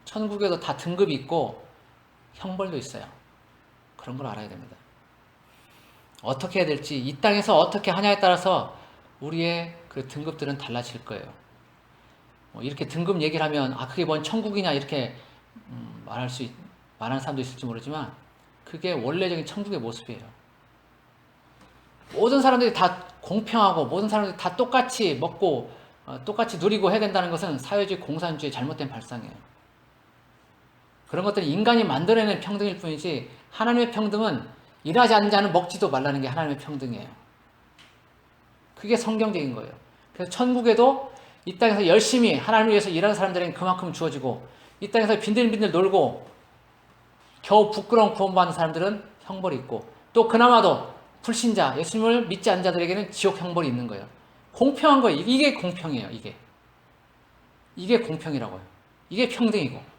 천국에도 다 등급이 있고 형벌도 있어요. 그런 걸 알아야 됩니다. 어떻게 해야 될지, 이 땅에서 어떻게 하냐에 따라서 우리의 그 등급들은 달라질 거예요. 이렇게 등급 얘기를 하면 그게 뭔 천국이냐 이렇게 말하는 사람도 있을지 모르지만 그게 원래적인 천국의 모습이에요. 모든 사람들이 다 공평하고 모든 사람들이 다 똑같이 먹고 똑같이 누리고 해야 된다는 것은 사회주의 공산주의 잘못된 발상이에요. 그런 것들이 인간이 만들어내는 평등일 뿐이지 하나님의 평등은 일하지 않는 자는 먹지도 말라는 게 하나님의 평등이에요. 그게 성경적인 거예요. 그래서 천국에도 이 땅에서 열심히 하나님을 위해서 일하는 사람들에게 그만큼 주어지고 이 땅에서 빈들빈들 놀고 겨우 부끄러운 구원받는 사람들은 형벌이 있고 또 그나마도 불신자, 예수님을 믿지 않는 자들에게는 지옥 형벌이 있는 거예요. 공평한 거예요. 이게 공평이에요. 이게 공평이라고요. 이게 평등이고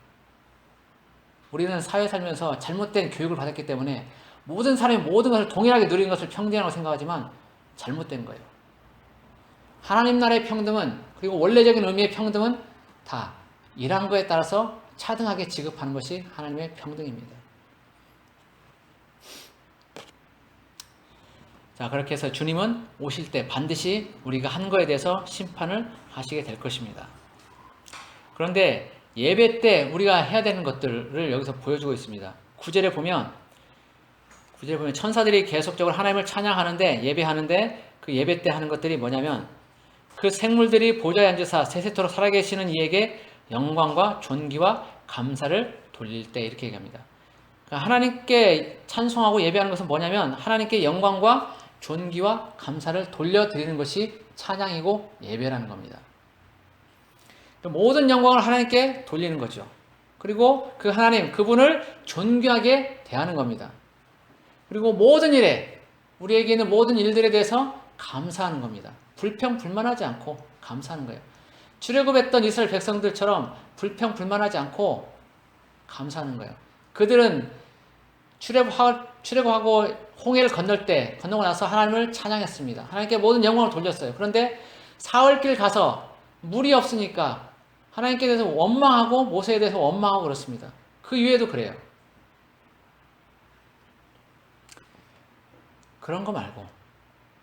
우리는 사회 살면서 잘못된 교육을 받았기 때문에 모든 사람이 모든 것을 동일하게 누리는 것을 평등이라고 생각하지만 잘못된 거예요. 하나님 나라의 평등은 그리고 원래적인 의미의 평등은 다 일한 거에 따라서 차등하게 지급하는 것이 하나님의 평등입니다. 자, 그렇게 해서 주님은 오실 때 반드시 우리가 한 거에 대해서 심판을 하시게 될 것입니다. 그런데 예배 때 우리가 해야 되는 것들을 여기서 보여주고 있습니다. 9절에 보면 천사들이 계속적으로 하나님을 찬양하는데 예배하는데 그 예배 때 하는 것들이 뭐냐면 그 생물들이 보좌에 앉으사 세세토록 살아계시는 이에게 영광과 존귀와 감사를 돌릴 때 이렇게 얘기합니다. 그러니까 하나님께 찬송하고 예배하는 것은 뭐냐면 하나님께 영광과 존귀와 감사를 돌려드리는 것이 찬양이고 예배라는 겁니다. 모든 영광을 하나님께 돌리는 거죠. 그리고 그 하나님, 그분을 존귀하게 대하는 겁니다. 그리고 모든 일에, 우리에게 있는 모든 일들에 대해서 감사하는 겁니다. 불평불만하지 않고 감사하는 거예요. 출애굽했던 이스라엘 백성들처럼 불평불만하지 않고 감사하는 거예요. 그들은 출애굽하고 홍해를 건너고 나서 하나님을 찬양했습니다. 하나님께 모든 영광을 돌렸어요. 그런데 사흘길 가서 물이 없으니까 하나님께 대해서 원망하고 모세에 대해서 원망하고 그렇습니다. 그 이후에도 그래요. 그런 거 말고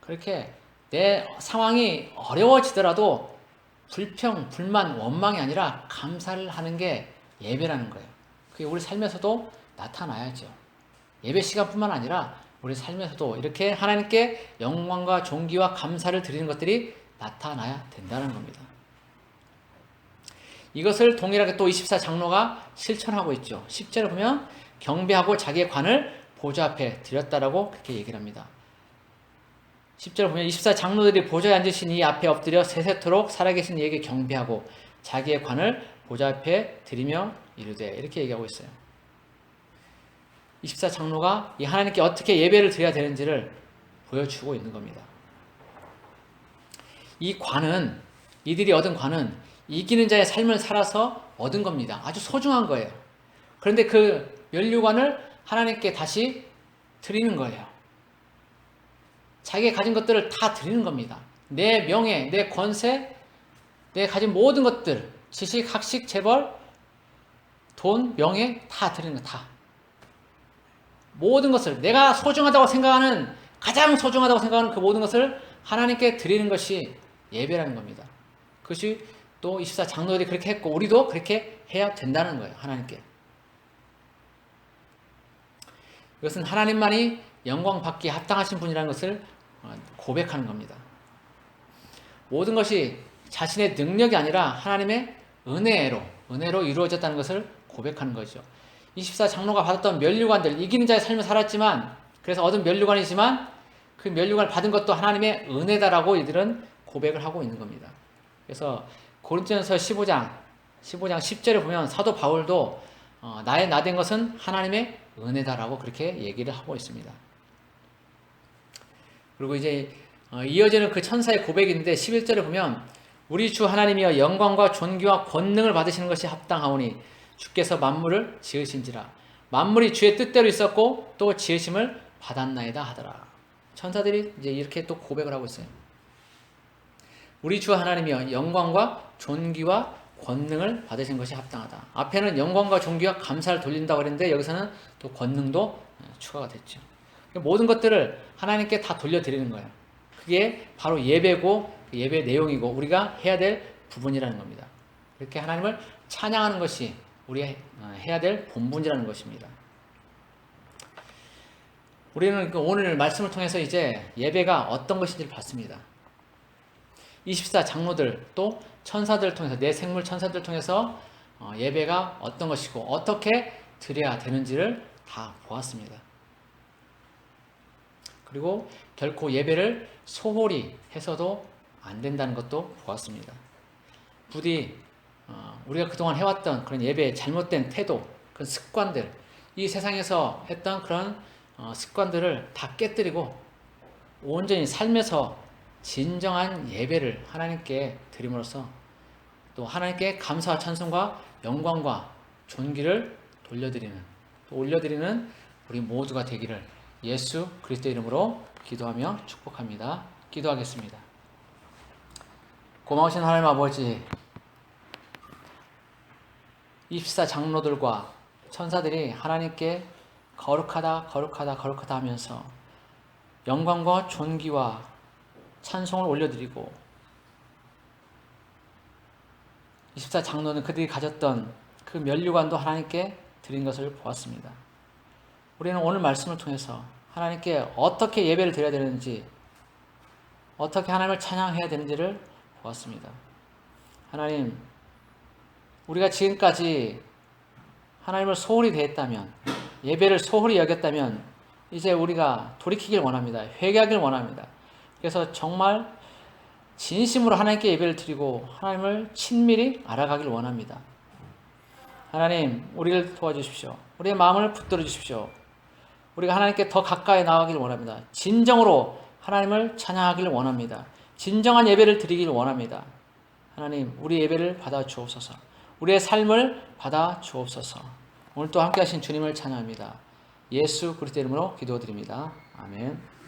그렇게 내 상황이 어려워지더라도 불평, 불만, 원망이 아니라 감사를 하는 게 예배라는 거예요. 그게 우리 삶에서도 나타나야죠. 예배 시간뿐만 아니라 우리 삶에서도 이렇게 하나님께 영광과 존귀와 감사를 드리는 것들이 나타나야 된다는 겁니다. 이것을 동일하게 또 24장로가 실천하고 있죠. 10절에 보면 경배하고 자기의 관을 보좌 앞에 드렸다라고 그렇게 얘기를 합니다. 10절에 보면 24장로들이 보좌에 앉으신 이 앞에 엎드려 세세토록 살아계신 이에게 경배하고 자기의 관을 보좌 앞에 드리며 이르되 이렇게 얘기하고 있어요. 24장로가 이 하나님께 어떻게 예배를 드려야 되는지를 보여주고 있는 겁니다. 이 관은, 이들이 얻은 관은 이기는 자의 삶을 살아서 얻은 겁니다. 아주 소중한 거예요. 그런데 그 면류관을 하나님께 다시 드리는 거예요. 자기가 가진 것들을 다 드리는 겁니다. 내 명예, 내 권세, 내 가진 모든 것들, 지식, 학식, 재벌, 돈, 명예 다 드리는 거 다. 모든 것을 내가 소중하다고 생각하는 가장 소중하다고 생각하는 그 모든 것을 하나님께 드리는 것이 예배라는 겁니다. 그것이 또 24장로들이 그렇게 했고 우리도 그렇게 해야 된다는 거예요. 하나님께. 이것은 하나님만이 영광 받기에 합당하신 분이라는 것을 고백하는 겁니다. 모든 것이 자신의 능력이 아니라 하나님의 은혜로 이루어졌다는 것을 고백하는 거죠. 24장로가 받았던 면류관들, 이기는 자의 삶을 살았지만 그래서 얻은 면류관이지만 그 면류관을 받은 것도 하나님의 은혜다라고 이들은 고백을 하고 있는 겁니다. 그래서 고린도전서 15장 10절에 보면 사도 바울도 나의 나된 것은 하나님의 은혜다라고 그렇게 얘기를 하고 있습니다. 그리고 이제 이어지는 그 천사의 고백인데 11절에 보면 우리 주 하나님이여 영광과 존귀와 권능을 받으시는 것이 합당하오니 주께서 만물을 지으신지라 만물이 주의 뜻대로 있었고 또 지으심을 받았나이다 하더라. 천사들이 이제 이렇게 또 고백을 하고 있어요. 우리 주 하나님이여 영광과 존귀와 권능을 받으신 것이 합당하다. 앞에는 영광과 존귀와 감사를 돌린다고 그랬는데 여기서는 또 권능도 추가가 됐죠. 모든 것들을 하나님께 다 돌려드리는 거예요. 그게 바로 예배고 예배 내용이고 우리가 해야 될 부분이라는 겁니다. 이렇게 하나님을 찬양하는 것이 우리 해야 될 본분이라는 것입니다. 우리는 오늘 말씀을 통해서 이제 예배가 어떤 것인지를 봤습니다. 24 장로들 또 천사들을 통해서 내 생물 천사들을 통해서 예배가 어떤 것이고 어떻게 드려야 되는지를 다 보았습니다. 그리고 결코 예배를 소홀히 해서도 안 된다는 것도 보았습니다. 부디 우리가 그동안 해왔던 그런 예배의 잘못된 태도, 그런 습관들, 이 세상에서 했던 그런 습관들을 다 깨뜨리고 온전히 삶에서 진정한 예배를 하나님께 드림으로써 또 하나님께 감사와 찬송과 영광과 존귀를 돌려드리는 또 올려드리는 우리 모두가 되기를 예수 그리스도 이름으로 기도하며 축복합니다. 기도하겠습니다. 고마우신 하나님 아버지, 24 장로들과 천사들이 하나님께 거룩하다 거룩하다 거룩하다 하면서 영광과 존귀와 찬송을 올려드리고 24 장로는 그들이 가졌던 그 면류관도 하나님께 드린 것을 보았습니다. 우리는 오늘 말씀을 통해서 하나님께 어떻게 예배를 드려야 되는지, 어떻게 하나님을 찬양해야 되는지를 보았습니다. 하나님, 우리가 지금까지 하나님을 소홀히 대했다면, 예배를 소홀히 여겼다면 이제 우리가 돌이키길 원합니다. 회개하길 원합니다. 그래서 정말 진심으로 하나님께 예배를 드리고 하나님을 친밀히 알아가길 원합니다. 하나님, 우리를 도와주십시오. 우리의 마음을 붙들어 주십시오. 우리가 하나님께 더 가까이 나아가길 원합니다. 진정으로 하나님을 찬양하길 원합니다. 진정한 예배를 드리길 원합니다. 하나님, 우리 예배를 받아 주옵소서. 우리의 삶을 받아 주옵소서. 오늘 또 함께 하신 주님을 찬양합니다. 예수 그리스도 이름으로 기도드립니다. 아멘.